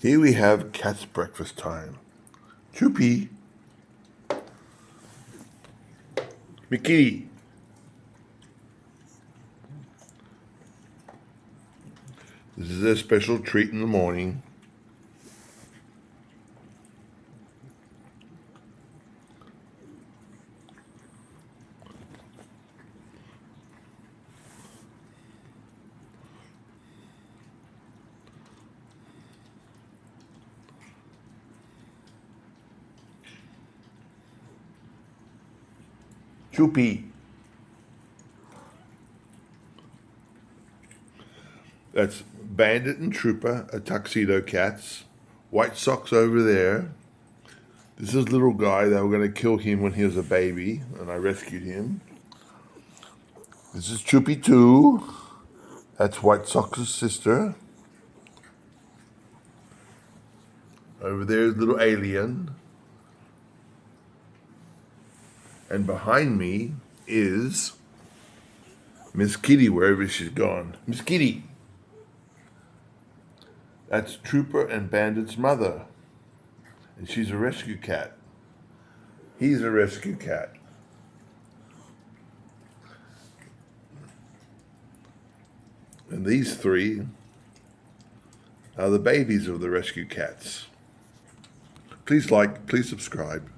Here we have cat's breakfast time. Choopy. Mickey. This is their special treat in the morning. Choopy. That's Bandit and Trooper, a Tuxedo cats. White Socks over there. This is little guy. They were going to kill him when he was a baby, and I rescued him. This is Choopy 2. That's White Socks' sister. Over there is little Alien. And behind me is Miss Kitty, wherever she's gone. Miss Kitty. That's Trooper and Bandit's mother. And she's a rescue cat. He's a rescue cat. And these three are the babies of the rescue cats. Please like, please subscribe.